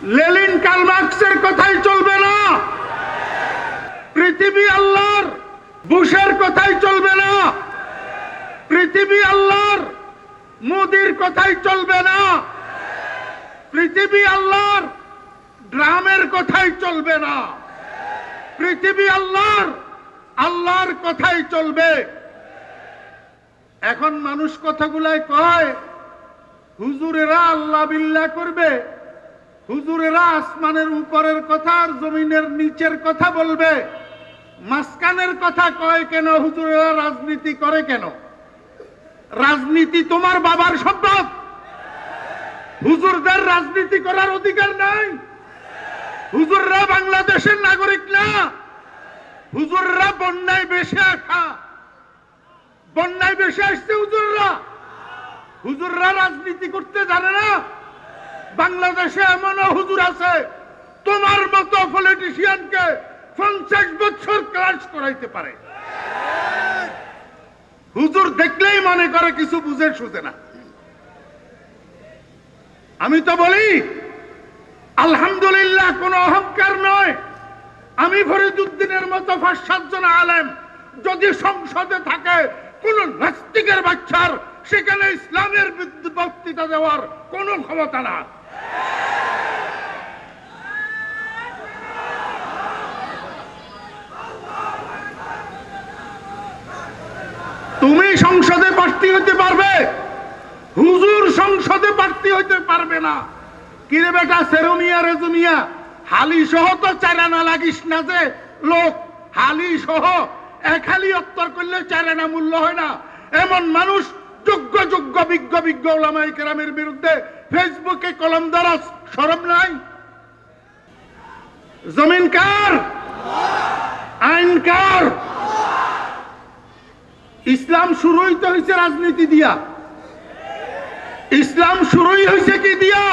Lenin curl মার্কসের কথাই চলবে না, পৃথিবী আল্লাহর, বুশের কথাই চলবে না, পৃথিবী আল্লাহর, মোদির কথাই চলবে না, পৃথিবী আল্লাহর, ড্রামের কথাই চলবে না, পৃথিবী আল্লাহর, আল্লাহর কথাই চলবে। এখন মানুষ কথাগুলাই কয় হুজুরেরা আল্লাহ বিল্লাহ করবে, হুজুরেরা আসমানের উপরের কথা আর জমিনের নিচের কথা বলবে, মাঝখানের কথা কয় কেন? হুজুরেরা রাজনীতি করে কেন? রাজনীতি তোমার বাবার সম্পদ, হুজুরদের রাজনীতি করার অধিকার নাই। হুজুররা বাংলাদেশের নাগরিক না, হুজুররা বন্যায় বেশে আসা, বন্যায় বেশে আসছে হুজুররা। হুজুররা রাজনীতি করতে জানে না। বাংলাদেশে এমনও হুজুর আছে তোমার মতো পলিটিশিয়ানকে 50 বছর ক্লাস করাইতে পারে। হুজুর দেখলেই মনে করে কিছু বুঝে সুঝে না। আমি তো বলি আলহামদুলিল্লাহ, কোনো অহংকার নয়। আমি ফরিদউদ্দিনের মতো 5-7 জন আলেম যদি সংসদে থাকে, কোন নাস্তিকের বাচ্চার সেখানে ইসলামের বক্তৃতা দেওয়ার কোনো ক্ষমতা না। তুমি সংসদে প্রার্থী হতে পারবে, হুজুর সংসদে প্রার্থী হতে পারবে না। কিরে বেটা সেরুমিয়া রেজুমিয়া, হালি সহ তো 4 আনা লাগিস না যে লোক, হালি সহ 1 হালি উত্তর করলে 4 আনা মূল্য হয় না। এমন মানুষ যোগ্য যোগ্য বিজ্ঞ বিজ্ঞ ওলামায়ে কেরামের বিরুদ্ধে ফেসবুকে কলম দ্বারা শরম নাই? জমিন কার? আইন কার? ইসলাম শুরুই তো হয়েছে রাজনীতি দিয়া। ইসলাম শুরুই হয়েছে কি দিয়া?